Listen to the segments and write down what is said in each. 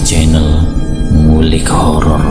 channel Ngulik Horor.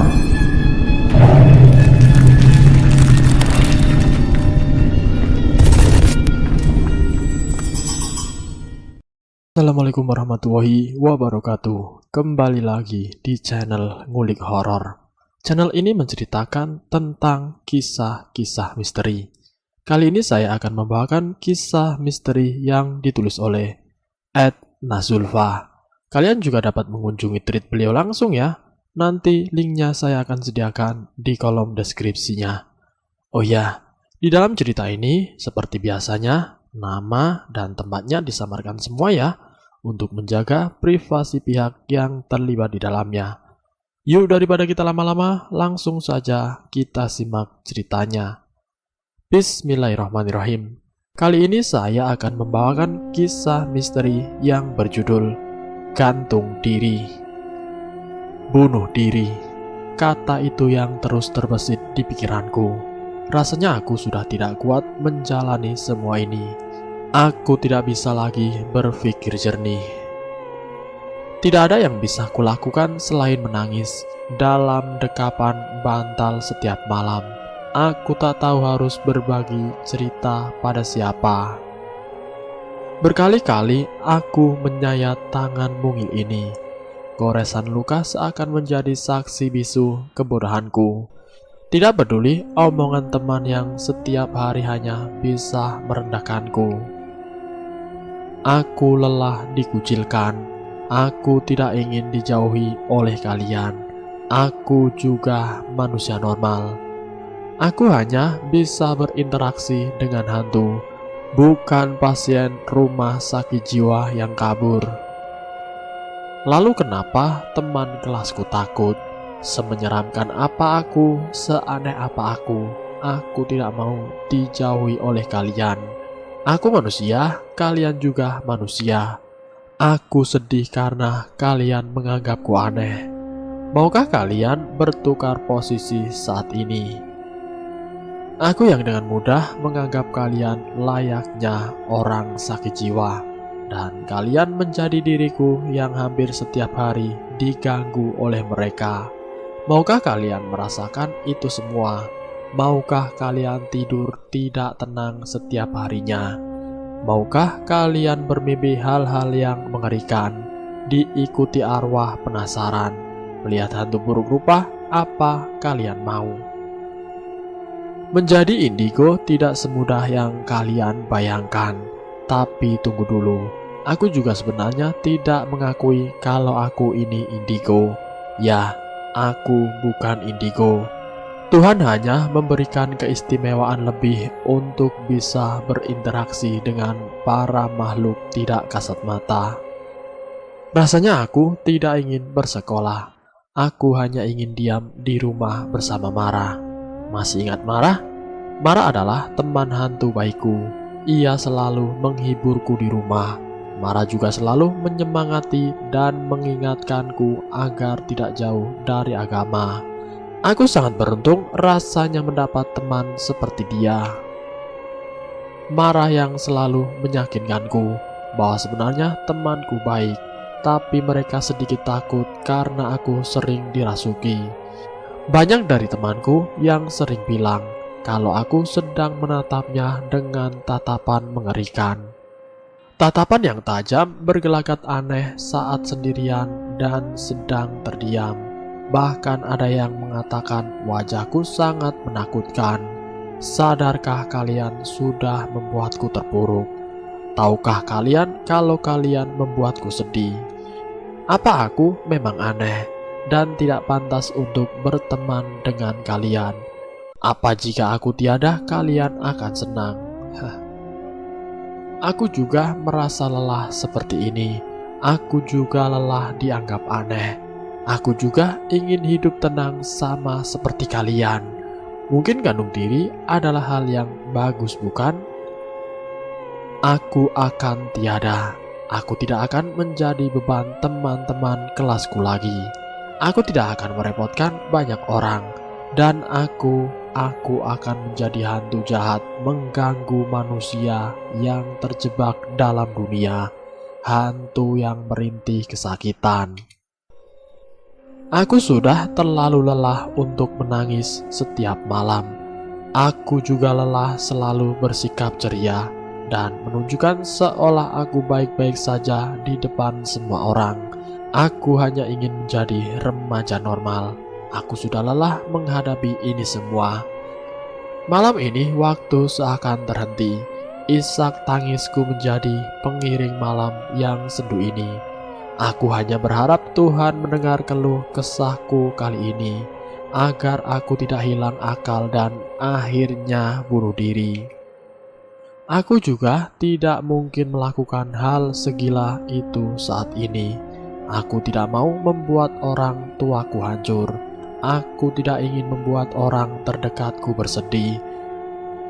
Assalamualaikum warahmatullahi wabarakatuh. Kembali lagi di channel Ngulik Horor. Channel ini menceritakan tentang kisah-kisah misteri. Kali ini saya akan membawakan kisah misteri yang ditulis oleh Ed Nazulfa. Kalian juga dapat mengunjungi tweet beliau langsung ya. Nanti linknya saya akan sediakan di kolom deskripsinya. Oh ya, di dalam cerita ini seperti biasanya nama dan tempatnya disamarkan semua ya, untuk menjaga privasi pihak yang terlibat di dalamnya. Yuk, daripada kita lama-lama, langsung saja kita simak ceritanya. Bismillahirrahmanirrahim. Kali ini saya akan membawakan kisah misteri yang berjudul Gantung Diri. Bunuh diri. Kata itu yang terus terbesit di pikiranku. Rasanya aku sudah tidak kuat menjalani semua ini. Aku tidak bisa lagi berpikir jernih. Tidak ada yang bisa kulakukan selain menangis dalam dekapan bantal setiap malam. Aku tak tahu harus berbagi cerita pada siapa. Berkali-kali aku menyayat tangan mungil ini. Goresan luka seakan menjadi saksi bisu kebodohanku. Tidak peduli omongan teman yang setiap hari hanya bisa merendahkanku. Aku lelah dikucilkan. Aku tidak ingin dijauhi oleh kalian. Aku juga manusia normal. Aku hanya bisa berinteraksi dengan hantu, bukan pasien rumah sakit jiwa yang kabur. Lalu kenapa teman kelasku takut? Semenyeramkan apa aku, seaneh apa aku tidak mau dijauhi oleh kalian. Aku manusia, kalian juga manusia. Aku sedih karena kalian menganggapku aneh. Maukah kalian bertukar posisi saat ini? Aku yang dengan mudah menganggap kalian layaknya orang sakit jiwa, dan kalian menjadi diriku yang hampir setiap hari diganggu oleh mereka. Maukah kalian merasakan itu semua? Maukah kalian tidur tidak tenang setiap harinya? Maukah kalian bermimpi hal-hal yang mengerikan, diikuti arwah penasaran, melihat hantu buruk rupa? Apa kalian mau? Menjadi indigo tidak semudah yang kalian bayangkan. Tapi tunggu dulu, aku juga sebenarnya tidak mengakui kalau aku ini indigo. Ya, aku bukan indigo. Tuhan hanya memberikan keistimewaan lebih untuk bisa berinteraksi dengan para makhluk tidak kasat mata. Rasanya aku tidak ingin bersekolah. Aku hanya ingin diam di rumah bersama Mara. Masih ingat Mara? Mara adalah teman hantu baikku. Ia selalu menghiburku di rumah. Mara juga selalu menyemangati dan mengingatkanku agar tidak jauh dari agama. Aku sangat beruntung rasanya mendapat teman seperti dia. Mara yang selalu meyakinkanku bahwa sebenarnya temanku baik, tapi mereka sedikit takut karena aku sering dirasuki. Banyak dari temanku yang sering bilang kalau aku sedang menatapnya dengan tatapan mengerikan. Tatapan yang tajam, bergelagat aneh saat sendirian dan sedang terdiam. Bahkan ada yang mengatakan wajahku sangat menakutkan. Sadarkah kalian sudah membuatku terpuruk? Tahukah kalian kalau kalian membuatku sedih? Apa aku memang aneh dan tidak pantas untuk berteman dengan kalian? Apa jika aku tiada, kalian akan senang? Aku juga merasa lelah seperti ini. Aku juga lelah dianggap aneh. Aku juga ingin hidup tenang sama seperti kalian. Mungkin gantung diri adalah hal yang bagus, bukan? Aku akan tiada. Aku tidak akan menjadi beban teman-teman kelasku lagi. Aku tidak akan merepotkan banyak orang. Dan aku akan menjadi hantu jahat mengganggu manusia yang terjebak dalam dunia. Hantu yang merintih kesakitan. Aku sudah terlalu lelah untuk menangis setiap malam. Aku juga lelah selalu bersikap ceria dan menunjukkan seolah aku baik-baik saja di depan semua orang. Aku hanya ingin menjadi remaja normal. Aku sudah lelah menghadapi ini semua. Malam ini waktu seakan terhenti. Isak tangisku menjadi pengiring malam yang sendu ini. Aku hanya berharap Tuhan mendengar keluh kesahku kali ini, agar aku tidak hilang akal dan akhirnya bunuh diri. Aku juga tidak mungkin melakukan hal segila itu saat ini. Aku tidak mau membuat orang tuaku hancur. Aku tidak ingin membuat orang terdekatku bersedih.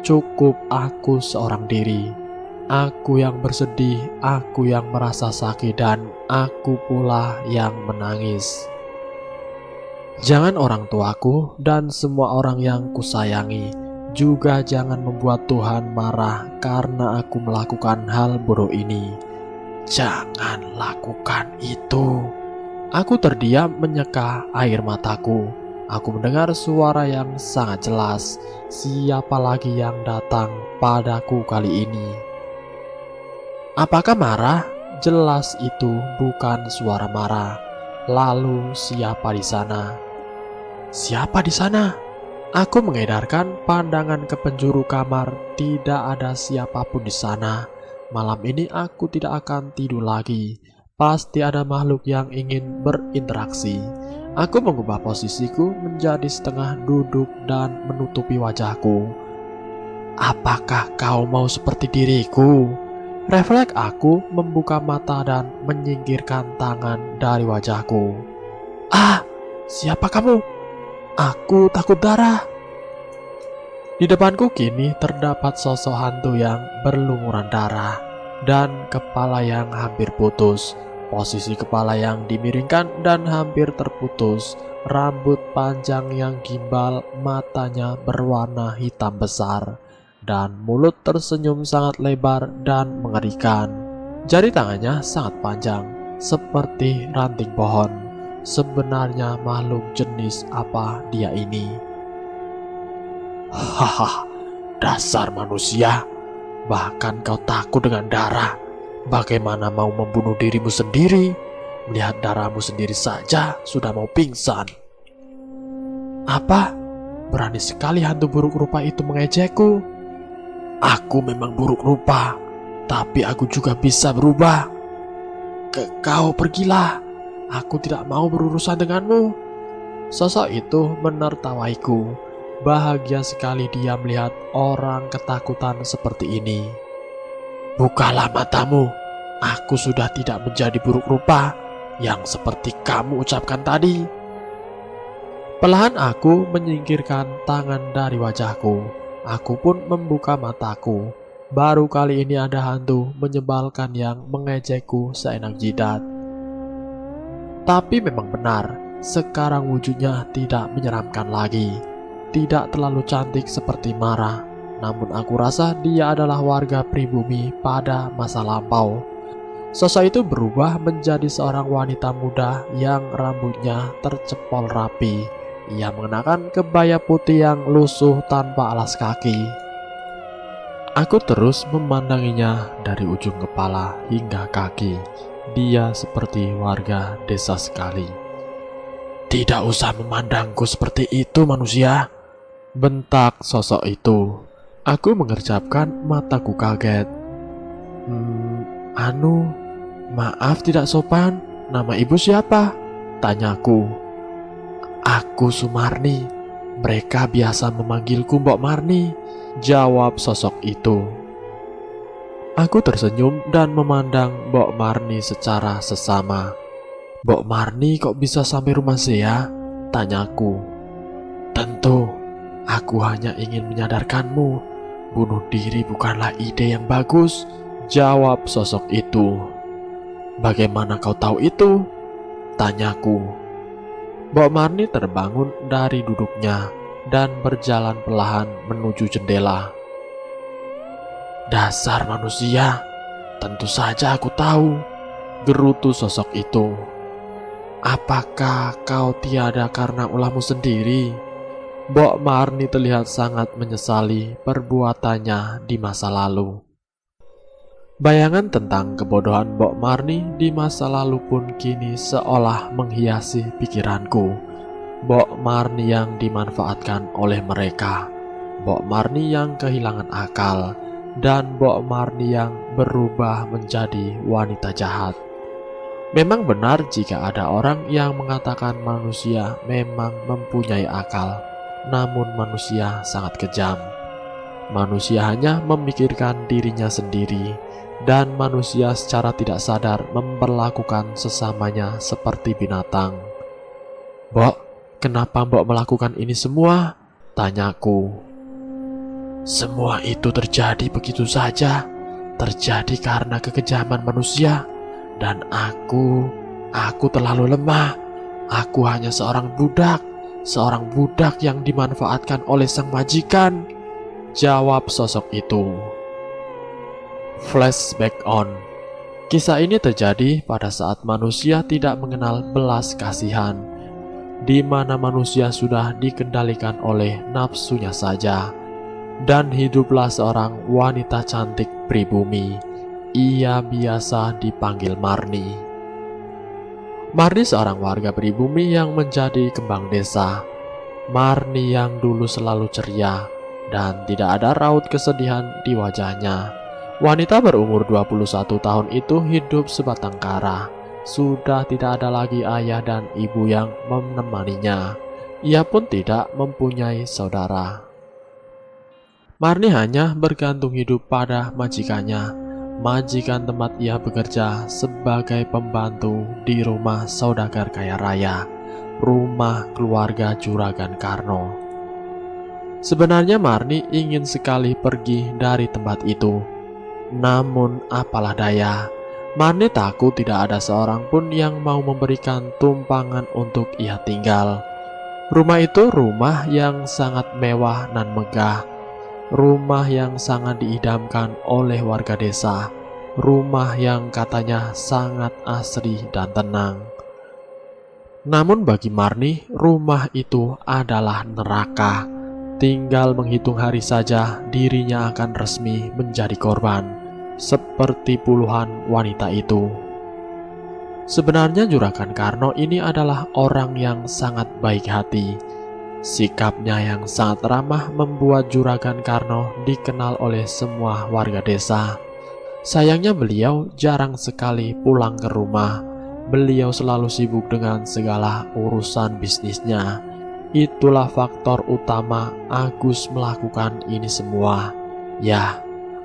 Cukup aku seorang diri. Aku yang bersedih, aku yang merasa sakit, dan aku pula yang menangis. Jangan orang tuaku dan semua orang yang kusayangi juga jangan membuat Tuhan marah karena aku melakukan hal bodoh ini. Jangan lakukan itu. Aku terdiam menyeka air mataku. Aku mendengar suara yang sangat jelas. Siapa lagi yang datang padaku kali ini? Apakah marah? Jelas itu bukan suara marah. Lalu siapa di sana? Siapa di sana? Aku mengedarkan pandangan ke penjuru kamar. Tidak ada siapapun di sana. Malam ini aku tidak akan tidur lagi. Pasti ada makhluk yang ingin berinteraksi. Aku mengubah posisiku menjadi setengah duduk dan menutupi wajahku. Apakah kau mau seperti diriku? Refleks aku membuka mata dan menyingkirkan tangan dari wajahku. Ah, siapa kamu? Aku takut darah. Di depanku kini terdapat sosok hantu yang berlumuran darah dan kepala yang hampir putus. Posisi kepala yang dimiringkan dan hampir terputus. Rambut panjang yang gimbal, matanya berwarna hitam besar. Dan mulut tersenyum sangat lebar dan mengerikan. Jari tangannya sangat panjang, seperti ranting pohon. Sebenarnya makhluk jenis apa dia ini? Hahaha, dasar manusia. Bahkan kau takut dengan darah. Bagaimana mau membunuh dirimu sendiri? Melihat darahmu sendiri saja sudah mau pingsan. Apa? Berani sekali hantu buruk rupa itu mengejekku. Aku memang buruk rupa, tapi aku juga bisa berubah. Kau pergilah, aku tidak mau berurusan denganmu. Sosok itu menertawaiku. Bahagia sekali dia melihat orang ketakutan seperti ini. Bukalah matamu, aku sudah tidak menjadi buruk rupa yang seperti kamu ucapkan tadi. Perlahan aku menyingkirkan tangan dari wajahku. Aku pun membuka mataku. Baru kali ini ada hantu menyebalkan yang mengejekku seenak jidat. Tapi memang benar, sekarang wujudnya tidak menyeramkan lagi. Tidak terlalu cantik seperti Mara. Namun aku rasa dia adalah warga pribumi pada masa lampau. Sosok itu berubah menjadi seorang wanita muda yang rambutnya tercepol rapi. Ia mengenakan kebaya putih yang lusuh tanpa alas kaki. Aku terus memandanginya dari ujung kepala hingga kaki. Dia seperti warga desa sekali. Tidak usah memandangku seperti itu, manusia, bentak sosok itu. Aku mengerjapkan mataku kaget. Maaf tidak sopan. Nama ibu siapa? Tanyaku. Aku Sumarni. Mereka biasa memanggilku Mbok Marni, jawab sosok itu. Aku tersenyum dan memandang Mbok Marni secara sesama. Mbok Marni kok bisa sampai rumah saya? Tanyaku. Tentu, aku hanya ingin menyadarkanmu. Bunuh diri bukanlah ide yang bagus, jawab sosok itu. Bagaimana kau tahu itu? Tanyaku. Mbok Marni terbangun dari duduknya dan berjalan perlahan menuju jendela. Dasar manusia, tentu saja aku tahu, gerutu sosok itu. Apakah kau tiada karena ulahmu sendiri? Mbok Marni terlihat sangat menyesali perbuatannya di masa lalu. Bayangan tentang kebodohan Mbok Marni di masa lalu pun kini seolah menghiasi pikiranku. Mbok Marni yang dimanfaatkan oleh mereka, Mbok Marni yang kehilangan akal, dan Mbok Marni yang berubah menjadi wanita jahat. Memang benar jika ada orang yang mengatakan manusia memang mempunyai akal, namun manusia sangat kejam. Manusia hanya memikirkan dirinya sendiri, dan manusia secara tidak sadar memperlakukan sesamanya seperti binatang. "Mbok, kenapa Mbok melakukan ini semua?" tanyaku. "Semua itu terjadi begitu saja, terjadi karena kekejaman manusia, dan aku terlalu lemah. Aku hanya seorang budak yang dimanfaatkan oleh sang majikan," jawab sosok itu. Flashback on. Kisah ini terjadi pada saat manusia tidak mengenal belas kasihan, di mana manusia sudah dikendalikan oleh nafsunya saja. Dan hiduplah seorang wanita cantik pribumi. Ia biasa dipanggil Marni. Marni seorang warga pribumi yang menjadi kembang desa. Marni yang dulu selalu ceria dan tidak ada raut kesedihan di wajahnya. Wanita berumur 21 tahun itu hidup sebatang kara. Sudah tidak ada lagi ayah dan ibu yang menemaninya. Ia pun tidak mempunyai saudara. Marni hanya bergantung hidup pada majikannya, majikan tempat ia bekerja sebagai pembantu di rumah saudagar kaya raya, rumah keluarga Juragan Karno. Sebenarnya Marni ingin sekali pergi dari tempat itu, namun apalah daya, Marni takut tidak ada seorang pun yang mau memberikan tumpangan untuk ia tinggal. Rumah itu rumah yang sangat mewah dan megah, rumah yang sangat diidamkan oleh warga desa, rumah yang katanya sangat asri dan tenang. Namun bagi Marni, rumah itu adalah neraka. Tinggal menghitung hari saja dirinya akan resmi menjadi korban, seperti puluhan wanita itu. Sebenarnya Juragan Karno ini adalah orang yang sangat baik hati. Sikapnya yang sangat ramah membuat Juragan Karno dikenal oleh semua warga desa. Sayangnya beliau jarang sekali pulang ke rumah. Beliau selalu sibuk dengan segala urusan bisnisnya. Itulah faktor utama Agus melakukan ini semua. Ya,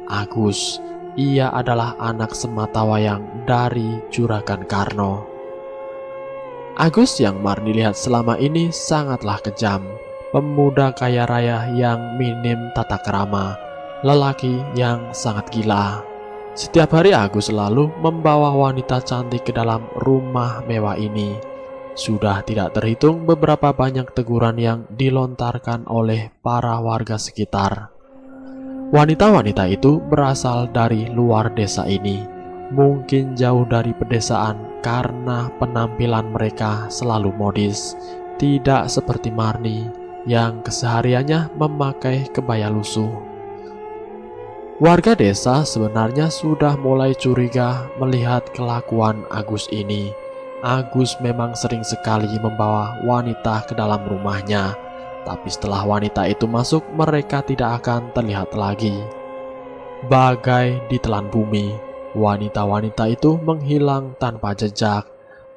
Agus, ia adalah anak sematawayang dari Juragan Karno. Agus yang Marni lihat selama ini sangatlah kejam, pemuda kaya raya yang minim tata krama, lelaki yang sangat gila. Setiap hari Agus selalu membawa wanita cantik ke dalam rumah mewah ini. Sudah tidak terhitung beberapa banyak teguran yang dilontarkan oleh para warga sekitar. Wanita-wanita itu berasal dari luar desa ini, mungkin jauh dari pedesaan karena penampilan mereka selalu modis, tidak seperti Marni yang kesehariannya memakai kebaya lusuh. Warga desa sebenarnya sudah mulai curiga melihat kelakuan Agus ini. Agus memang sering sekali membawa wanita ke dalam rumahnya, tapi setelah wanita itu masuk, mereka tidak akan terlihat lagi. Bagai ditelan bumi, wanita-wanita itu menghilang tanpa jejak.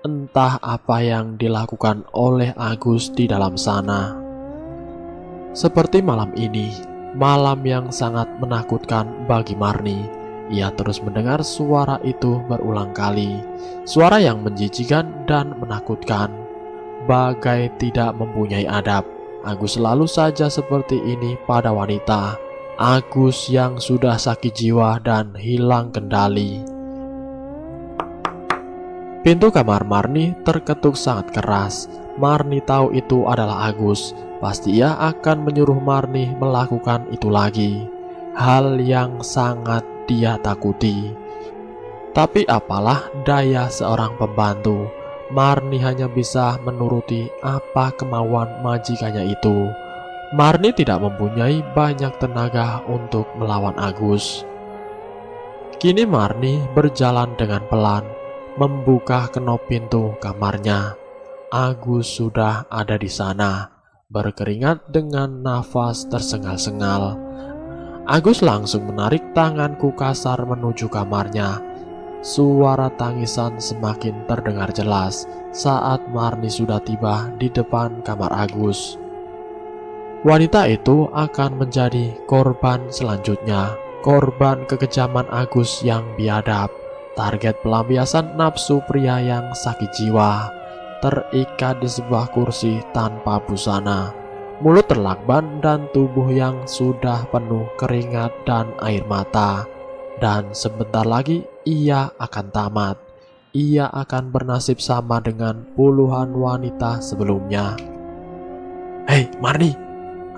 Entah apa yang dilakukan oleh Agus di dalam sana. Seperti malam ini, malam yang sangat menakutkan bagi Marni. Ia terus mendengar suara itu berulang kali. Suara yang menjijikan dan menakutkan. Bagai tidak mempunyai adab, Agus selalu saja seperti ini pada wanita. Agus yang sudah sakit jiwa dan hilang kendali. Pintu kamar Marni terketuk sangat keras. Marni tahu itu adalah Agus. Pasti ia akan menyuruh Marni melakukan itu lagi. Hal yang sangat dia takuti. Tapi apalah daya seorang pembantu. Marni hanya bisa menuruti apa kemauan majikannya itu. Marni tidak mempunyai banyak tenaga untuk melawan Agus. Kini Marni berjalan dengan pelan, membuka kenop pintu kamarnya. Agus sudah ada di sana, berkeringat dengan nafas tersengal-sengal. Agus langsung menarik tanganku kasar menuju kamarnya. Suara tangisan semakin terdengar jelas saat Marni sudah tiba di depan kamar Agus. Wanita itu akan menjadi korban selanjutnya, korban kekejaman Agus yang biadab, target pelampiasan nafsu pria yang sakit jiwa. Terikat di sebuah kursi tanpa busana, mulut terlakban dan tubuh yang sudah penuh keringat dan air mata. Dan sebentar lagi ia akan tamat. Ia akan bernasib sama dengan puluhan wanita sebelumnya. "Hei Marni,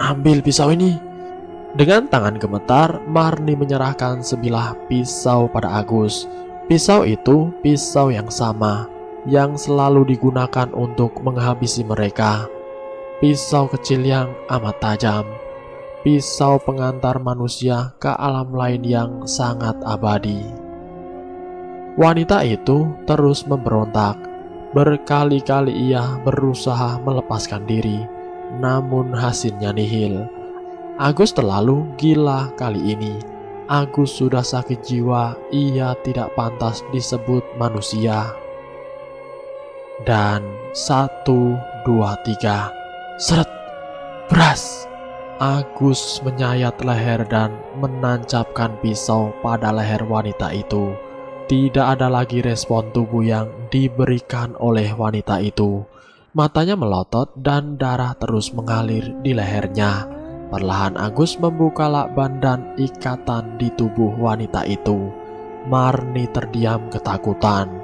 ambil pisau ini." Dengan tangan gemetar, Marni menyerahkan sebilah pisau pada Agus. Pisau itu pisau yang sama yang selalu digunakan untuk menghabisi mereka. Pisau kecil yang amat tajam. Pisau pengantar manusia ke alam lain yang sangat abadi. Wanita itu terus memberontak. Berkali-kali ia berusaha melepaskan diri, namun hasilnya nihil. Agus terlalu gila kali ini. Agus sudah sakit jiwa, ia tidak pantas disebut manusia. Dan 1, 2, 3, seret, beras. Agus menyayat leher dan menancapkan pisau pada leher wanita itu. Tidak ada lagi respon tubuh yang diberikan oleh wanita itu. Matanya melotot dan darah terus mengalir di lehernya. Perlahan Agus membuka lakban dan ikatan di tubuh wanita itu. Marni terdiam ketakutan.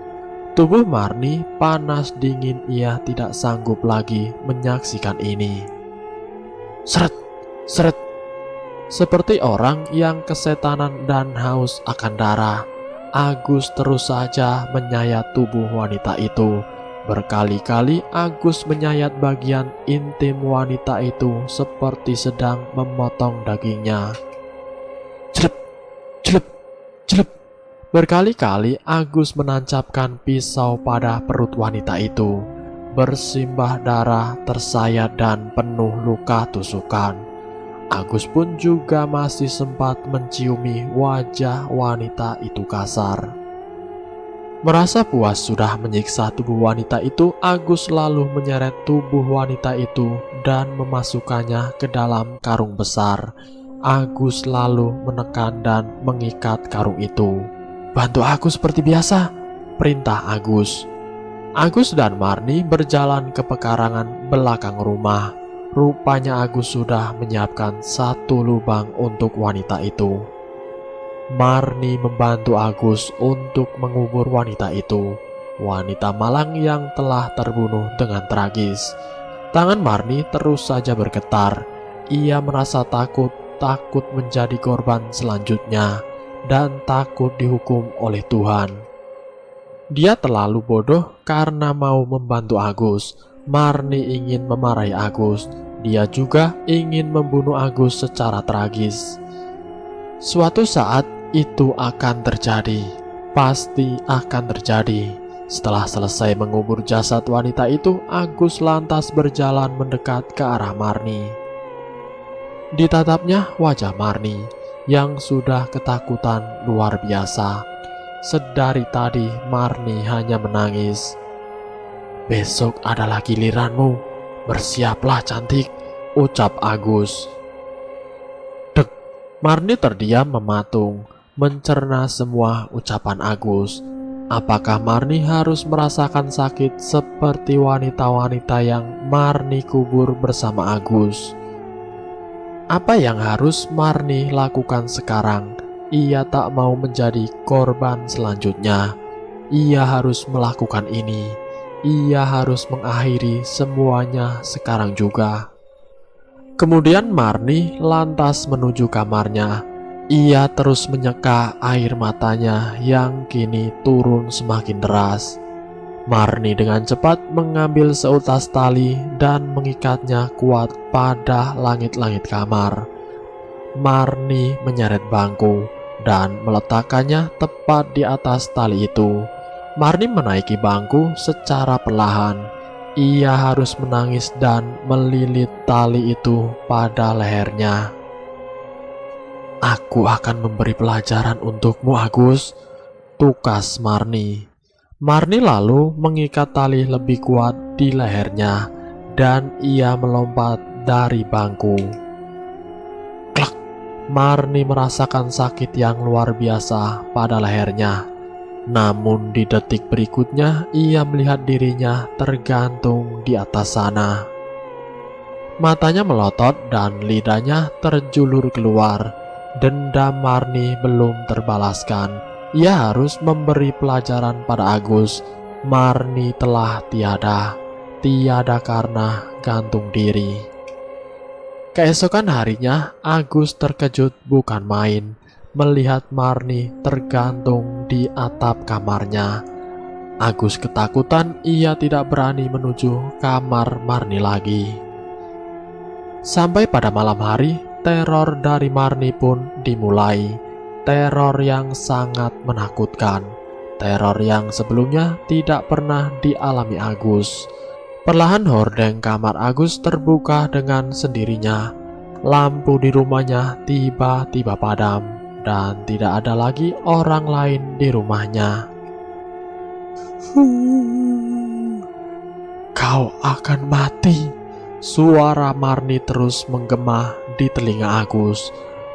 Tubuh Marni panas dingin, ia tidak sanggup lagi menyaksikan ini. Seret, seret. Seperti orang yang kesetanan dan haus akan darah, Agus terus saja menyayat tubuh wanita itu. Berkali-kali Agus menyayat bagian intim wanita itu seperti sedang memotong dagingnya. Jelep, jelep, jelep. Berkali-kali Agus menancapkan pisau pada perut wanita itu. Bersimbah darah, tersayat dan penuh luka tusukan. Agus pun juga masih sempat menciumi wajah wanita itu kasar. Merasa puas sudah menyiksa tubuh wanita itu, Agus lalu menyeret tubuh wanita itu dan memasukkannya ke dalam karung besar. Agus lalu menekan dan mengikat karung itu. "Bantu aku seperti biasa," perintah Agus. Agus dan Marni berjalan ke pekarangan belakang rumah. Rupanya Agus sudah menyiapkan satu lubang untuk wanita itu. Marni membantu Agus untuk mengubur wanita itu, wanita malang yang telah terbunuh dengan tragis. Tangan Marni terus saja bergetar. Ia merasa takut menjadi korban selanjutnya dan takut dihukum oleh Tuhan. Dia terlalu bodoh karena mau membantu Agus. Marni ingin memarahi Agus. Dia juga ingin membunuh Agus secara tragis. Suatu saat itu akan terjadi. Pasti akan terjadi. Setelah selesai mengubur jasad wanita itu, Agus lantas berjalan mendekat ke arah Marni. Ditatapnya wajah Marni yang sudah ketakutan luar biasa. Sedari tadi Marni hanya menangis. "Besok adalah giliranmu, bersiaplah cantik," ucap Agus. Dek, Marni terdiam mematung, mencerna semua ucapan Agus. Apakah Marni harus merasakan sakit seperti wanita-wanita yang Marni kubur bersama Agus? Apa yang harus Marni lakukan sekarang? Ia tak mau menjadi korban selanjutnya. Ia harus melakukan ini. Ia harus mengakhiri semuanya sekarang juga. Kemudian Marni lantas menuju kamarnya. Ia terus menyeka air matanya yang kini turun semakin deras. Marni dengan cepat mengambil seutas tali dan mengikatnya kuat pada langit-langit kamar. Marni menyeret bangku dan meletakkannya tepat di atas tali itu. Marni menaiki bangku secara perlahan. Ia harus menangis dan melilit tali itu pada lehernya. "Aku akan memberi pelajaran untukmu, Agus," tukas Marni. Marni lalu mengikat tali lebih kuat di lehernya dan ia melompat dari bangku. Klak! Marni merasakan sakit yang luar biasa pada lehernya. Namun di detik berikutnya ia melihat dirinya tergantung di atas sana. Matanya melotot dan lidahnya terjulur keluar. Dendam Marni belum terbalaskan. Ia harus memberi pelajaran pada Agus. Marni telah tiada karena gantung diri. Keesokan harinya Agus terkejut bukan main melihat Marni tergantung di atap kamarnya. Agus ketakutan, ia tidak berani menuju kamar Marni lagi. Sampai pada malam hari, teror dari Marni pun dimulai. Teror yang sangat menakutkan. Teror yang sebelumnya tidak pernah dialami Agus. Perlahan hordeng kamar Agus terbuka dengan sendirinya. Lampu di rumahnya tiba-tiba padam dan tidak ada lagi orang lain di rumahnya. "Kau akan mati," suara Marni terus menggema di telinga Agus.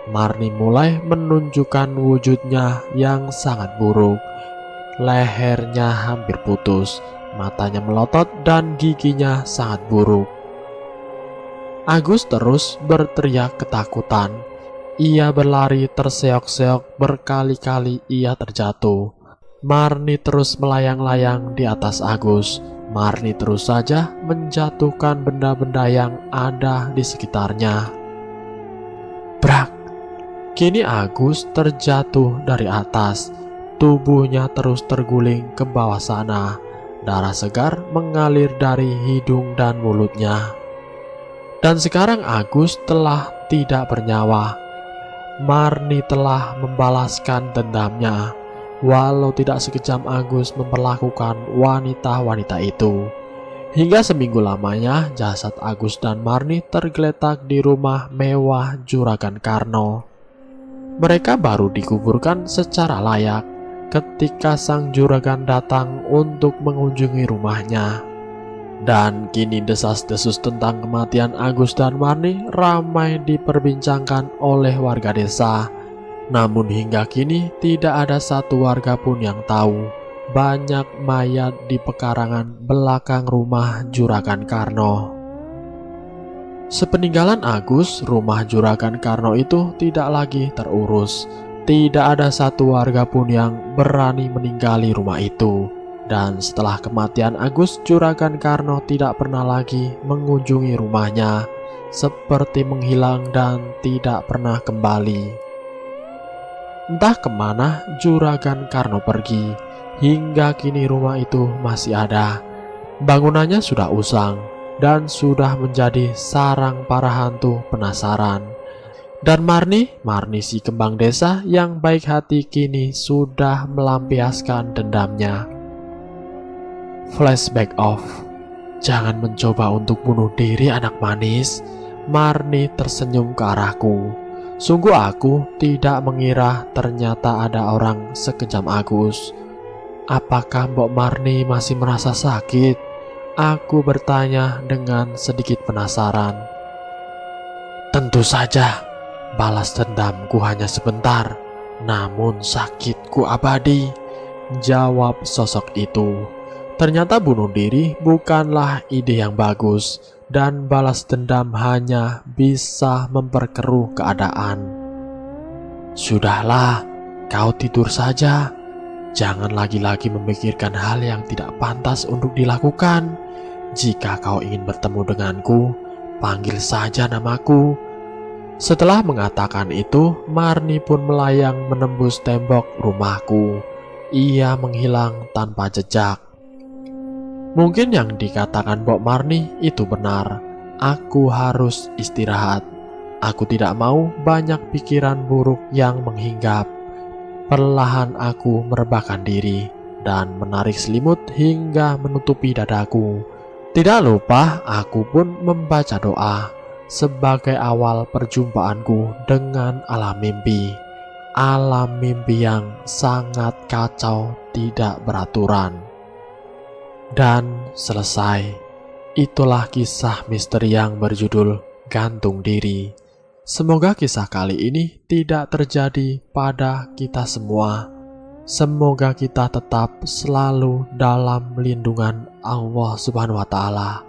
Marni mulai menunjukkan wujudnya yang sangat buruk. Lehernya hampir putus, matanya melotot dan giginya sangat buruk. Agus terus berteriak ketakutan. Ia berlari terseok-seok, berkali-kali ia terjatuh. Marni terus melayang-layang di atas Agus. Marni terus saja menjatuhkan benda-benda yang ada di sekitarnya. Brak! Kini Agus terjatuh dari atas. Tubuhnya terus terguling ke bawah sana. Darah segar mengalir dari hidung dan mulutnya. Dan sekarang Agus telah tidak bernyawa. Marni telah membalaskan dendamnya. Walau tidak sekejam Agus memperlakukan wanita-wanita itu. Hingga seminggu lamanya jasad Agus dan Marni tergeletak di rumah mewah Juragan Karno. Mereka baru dikuburkan secara layak ketika sang juragan datang untuk mengunjungi rumahnya. Dan kini desas-desus tentang kematian Agus dan Marni ramai diperbincangkan oleh warga desa. Namun hingga kini tidak ada satu warga pun yang tahu banyak mayat di pekarangan belakang rumah Juragan Karno. Sepeninggalan Agus, rumah Juragan Karno itu tidak lagi terurus. Tidak ada satu warga pun yang berani meninggali rumah itu. Dan setelah kematian Agus, Juragan Karno tidak pernah lagi mengunjungi rumahnya, seperti menghilang dan tidak pernah kembali. Entah kemana Juragan Karno pergi. Hingga kini rumah itu masih ada. Bangunannya sudah usang dan sudah menjadi sarang para hantu penasaran. Dan Marni si kembang desa yang baik hati kini sudah melampiaskan dendamnya. Flashback off. "Jangan mencoba untuk bunuh diri, anak manis." Marni tersenyum ke arahku. Sungguh aku tidak mengira ternyata ada orang sekejam Agus. "Apakah Mbok Marni masih merasa sakit?" Aku bertanya dengan sedikit penasaran. "Tentu saja, balas dendamku hanya sebentar, namun sakitku abadi," jawab sosok itu. Ternyata bunuh diri bukanlah ide yang bagus, dan balas dendam hanya bisa memperkeruh keadaan. "Sudahlah, kau tidur saja. Jangan lagi-lagi memikirkan hal yang tidak pantas untuk dilakukan. Jika kau ingin bertemu denganku, panggil saja namaku." Setelah mengatakan itu, Marni pun melayang menembus tembok rumahku. Ia menghilang tanpa jejak. Mungkin yang dikatakan Bob Marley itu benar. Aku harus istirahat. Aku tidak mau banyak pikiran buruk yang menghinggap. Perlahan aku merebahkan diri dan menarik selimut hingga menutupi dadaku. Tidak lupa aku pun membaca doa sebagai awal perjumpaanku dengan alam mimpi. Alam mimpi yang sangat kacau, tidak beraturan. Dan selesai. Itulah kisah misteri yang berjudul Gantung Diri. Semoga kisah kali ini tidak terjadi pada kita semua. Semoga kita tetap selalu dalam lindungan Allah Subhanahu wa Ta'ala.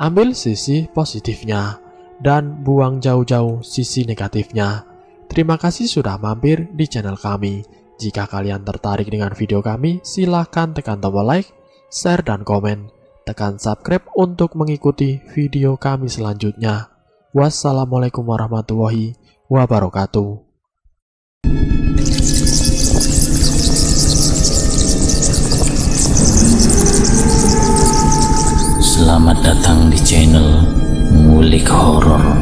Ambil sisi positifnya dan buang jauh-jauh sisi negatifnya. Terima kasih sudah mampir di channel kami. Jika kalian tertarik dengan video kami, silahkan tekan tombol like, share, dan komen. Tekan subscribe untuk mengikuti video kami selanjutnya. Wassalamualaikum warahmatullahi wabarakatuh. Selamat datang di channel Ngulik Horor.